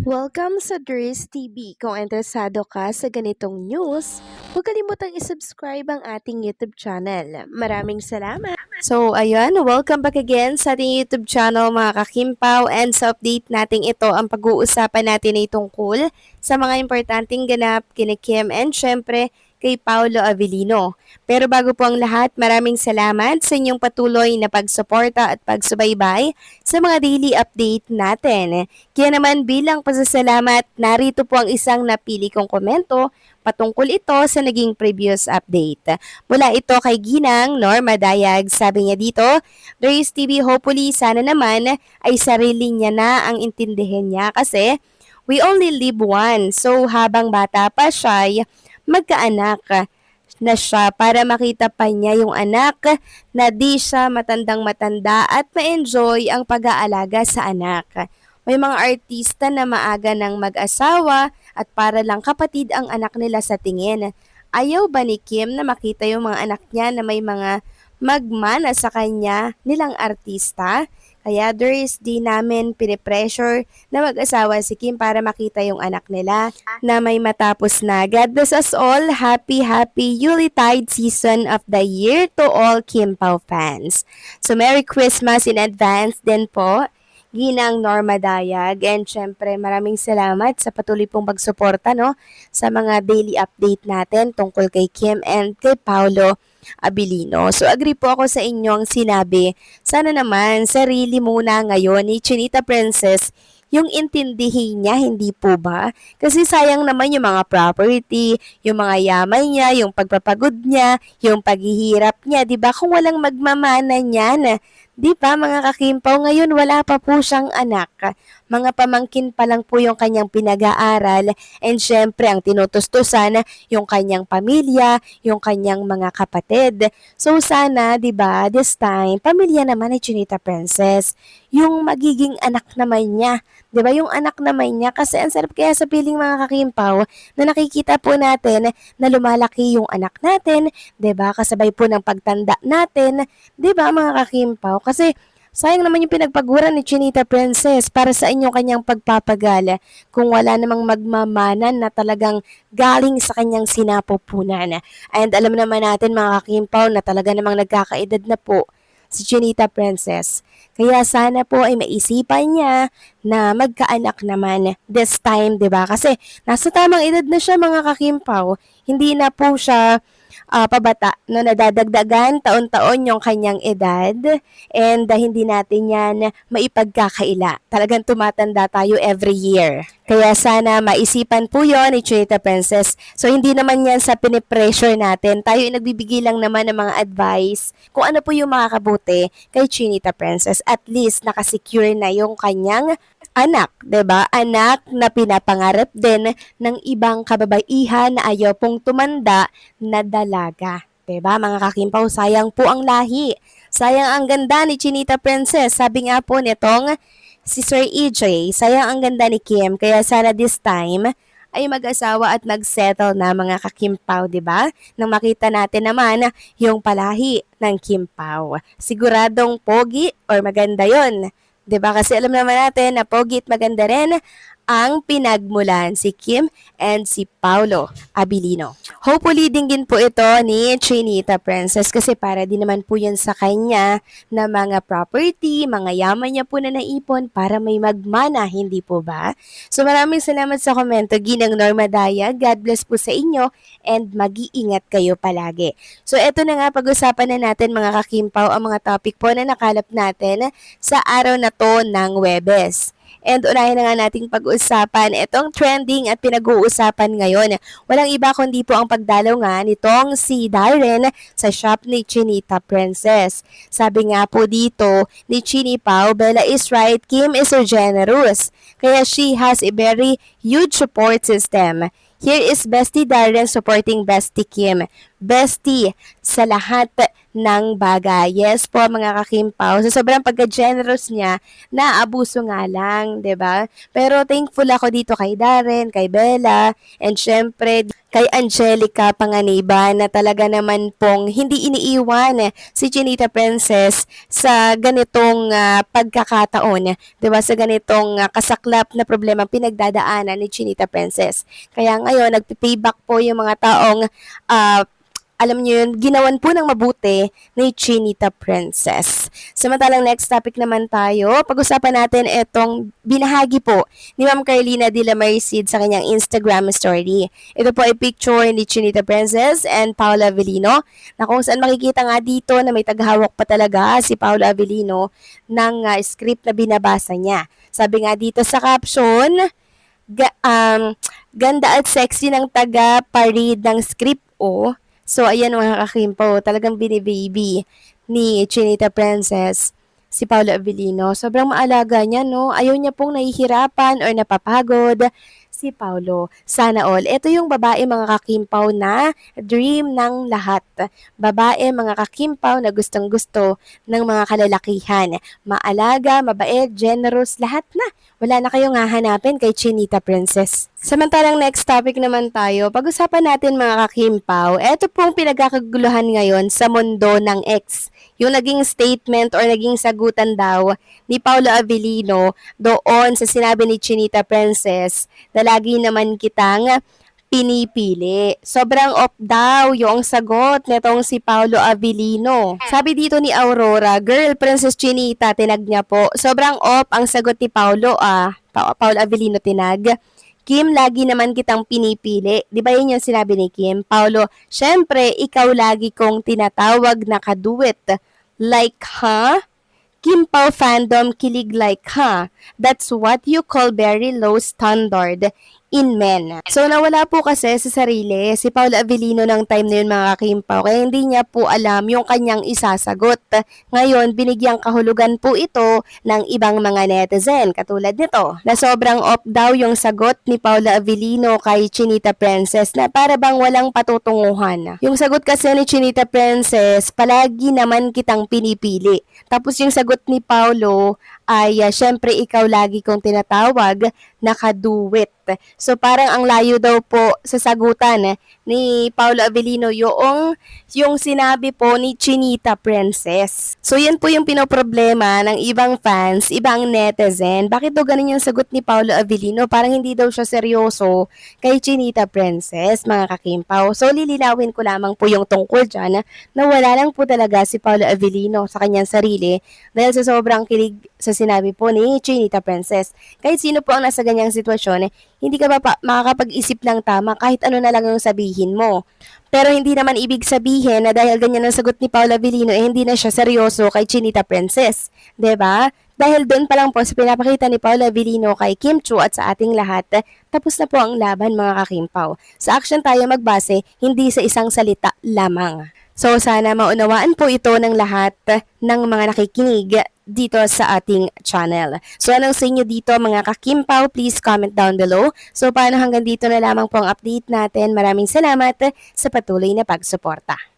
Welcome sa Dries TV. Kung interesado ka sa ganitong news, huwag kalimutang isubscribe ang ating YouTube channel. Maraming salamat! So, ayun, welcome back again sa ating YouTube channel mga kakimpaw, and sa update natin ito ang pag-uusapan natin ay tungkol sa mga importanteng ganap kina Kim and syempre kay Paolo Avellino. Pero bago po ang lahat, maraming salamat sa inyong patuloy na pagsuporta at pagsubaybay sa mga daily update natin. Kaya naman bilang pasasalamat, narito po ang isang napili kong komento patungkol ito sa naging previous update. Mula ito kay Ginang Norma Dayag, sabi niya dito, Dries TV, hopefully sana naman ay sarili niya na ang intindihin niya kasi we only live one. So habang bata pa siya, magkaanak na siya para makita pa niya yung anak na di siya matandang-matanda at ma-enjoy ang pag-aalaga sa anak. May mga artista na maaga ng mag-asawa at para lang kapatid ang anak nila sa tingin. Ayaw ba ni Kim na makita yung mga anak niya na may mga magmana sa kanya nilang artista? Kaya Dries, di namin pinipressure na mag-asawa si Kim para makita yung anak nila na may matapos na. God bless us all. Happy Yuletide season of the year to all Kim Pao fans. So Merry Christmas in advance din po. Ginang Norma Dayag, and syempre maraming salamat sa patuloy pong pagsuporta sa mga daily update natin tungkol kay Kim and kay Paolo Avellino. So agree po ako sa inyong sinabi. Sana naman sarili muna ngayon ni Chinita Princess yung intindihin niya, hindi po ba? Kasi sayang naman yung mga property, yung mga yaman niya, yung pagpapagod niya, yung paghihirap niya, 'di ba? Kung walang magmamana niyan, 'di ba mga kakimpaw, ngayon wala pa po siyang anak. Mga pamangkin pa lang po yung kanyang pinag-aaral, and syempre ang tinutustusan yung kanyang pamilya, yung kanyang mga kapatid. So sana, 'di ba, this time pamilya naman ni Chinita Princess, yung magiging anak naman niya. 'Di ba, yung anak naman niya, kasi ang sarap kaya sa piling mga kakimpaw na nakikita po natin na lumalaki yung anak natin, 'di ba? Kasabay po ng pagtanda natin, 'di ba mga kakimpaw? Kasi sayang naman yung pinagpaguran ni Chinita Princess para sa inyong kanyang pagpapagal kung wala namang magmamanan na talagang galing sa kanyang sinapupunan. And alam naman natin mga kakimpaw na talaga namang nagkakaedad na po si Chinita Princess. Kaya sana po ay maisipan niya na magkaanak naman this time, 'di ba? Kasi nasa tamang edad na siya mga kakimpaw. Hindi na po siya pabata no, nadadagdagan taon-taon yung kanyang edad, and hindi natin yan maipagkakaila. Talagang tumatanda tayo every year. Kaya sana maisipan po yon ni Chinita Princess. So hindi naman yan sa pinipressure natin. Tayo ay nagbibigay lang naman ng mga advice kung ano po yung makakabuti kay Chinita Princess. At least nakasecure na yung kanyang anak, 'di ba? Anak na pinapangarap din ng ibang kababaihan na ayaw pong tumanda na dalaga. 'Di ba? Mga kakimpaw, sayang po ang lahi. Sayang ang ganda ni Chinita Princess. Sabi nga po nitong si Sir EJ, sayang ang ganda ni Kim. Kaya sana this time ay mag-asawa at mag-settle na mga kakimpaw, 'di ba? Nang makita natin naman yung palahi ng Kimpaw. Siguradong pogi or maganda 'yon. 'Di ba? Kasi alam naman natin na pogi at maganda rin ang pinagmulan si Kim and si Paolo Avellino. Hopefully din po ito ni Chinita Princess kasi para din naman po yan sa kanya na mga property, mga yaman niya po na naipon para may magmana, hindi po ba? So maraming salamat sa komento, Ginang Norma Daya. God bless po sa inyo and mag-iingat kayo palagi. So eto na nga, pag-usapan na natin mga kakimpaw ang mga topic po na nakalap natin sa araw na to ng Huwebes. And unahin na nga nating pag-usapan itong trending at pinag-uusapan ngayon. Walang iba kundi po ang pagdalaw nga nitong si Darren sa shop ni Chinita Princess. Sabi nga po dito ni Chini Pao, Bella is right, Kim is so generous. Kaya she has a very huge support system. Here is Bestie Darren supporting Bestie Kim. bestie sa lahat ng bagay. Yes po mga kakimpaw. Sa sobrang pagka-generous niya, naabuso nga lang, 'di ba? Pero thankful ako dito kay Darren, kay Bella, and syempre kay Angelica Panganiban na talaga naman pong hindi iniiwan si Chinita Princess sa ganitong pagkakataon, 'di ba? Sa ganitong kasaklap na problema pinagdadaanan ni Chinita Princess. Kaya ngayon nagpi-payback po yung mga taong alam niyo yun, ginawan po ng mabuti ni Chinita Princess. Samantalang next topic naman tayo, pag-usapan natin itong binahagi po ni Ma'am Carlina de la Merced sa kanyang Instagram story. Ito po ay picture ni Chinita Princess and Paula Avellino na kung saan makikita nga dito na may taghawak pa talaga si Paula Avellino ng script na binabasa niya. Sabi nga dito sa caption, ganda at sexy ng taga-parid ng script So, ayan mga kakimpo, talagang binibaby ni Chinita Princess si Paula Avellino. Sobrang maalaga niya, no? Ayaw niya pong nahihirapan or napapagod si Paulo. Sana all. Ito yung babae mga kakimpaw na dream ng lahat. Babae mga kakimpaw na gustong gusto ng mga kalalakihan. Maalaga, mabait, generous, lahat na. Wala na kayong hahanapin kay Chinita Princess. Samantalang next topic naman tayo, pag-usapan natin mga kakimpaw, eto pong pinagkakaguluhan ngayon sa mundo ng ex. Yung naging statement or naging sagutan daw ni Paula Avellino doon sa sinabi ni Chinita Princess na lagi naman kitang pinipili. Sobrang off daw yung sagot nitong si Paulo Avellino. Sabi dito ni Aurora, girl, Princess Chinita, tinag niya po. Sobrang off ang sagot ni Paulo, Paulo Avellino tinag. Kim, lagi naman kitang pinipili. Di ba yun yung sinabi ni Kim? Paulo, syempre, ikaw lagi kong tinatawag na kaduet. Like, huh? Kim Pao fandom kilig like, huh? That's what you call very low standard in men. So, nawala po kasi sa sarili si Paula Avellino ng time na yun mga kakimpaw, kaya hindi niya po alam yung kanyang isasagot. Ngayon, binigyang kahulugan po ito ng ibang mga netizen, katulad nito, na sobrang off daw yung sagot ni Paula Avellino kay Chinita Princess na para bang walang patutunguhan. Yung sagot kasi ni Chinita Princess, palagi naman kitang pinipili. Tapos yung sagot ni Paulo ay syempre ikaw lagi kong tinatawag na kaduwit. So parang ang layo daw po sa sagutan ni Paula Avellino yung sinabi po ni Chinita Princess. So yan po yung pinoproblema ng ibang fans, ibang netizen. Bakit daw ganun yung sagot ni Paula Avellino? Parang hindi daw siya seryoso kay Chinita Princess, mga kakimpaw. So lililawin ko lamang po yung tungkol dyan na wala lang po talaga si Paula Avellino sa kanyang sarili dahil sa sobrang kilig sa sinabi po ni Chinita Princess. Kahit sino po ang nasa ganyang sitwasyon, hindi ka ba makakapag-isip ng tama kahit ano na lang yung sabihin mo. Pero hindi naman ibig sabihin na dahil ganyan ang sagot ni Paula Avellino, hindi na siya seryoso kay Chinita Princess. 'Di ba? Dahil doon pa lang po sa pinapakita ni Paula Avellino kay Kim Chu at sa ating lahat, tapos na po ang laban mga kakimpaw. Sa action tayo magbase, hindi sa isang salita lamang. So sana maunawaan po ito ng lahat ng mga nakikinig dito sa ating channel. So anong sa inyo dito mga kakimpaw? Please comment down below. So paano hanggang dito na lamang po ang update natin. Maraming salamat sa patuloy na pagsuporta.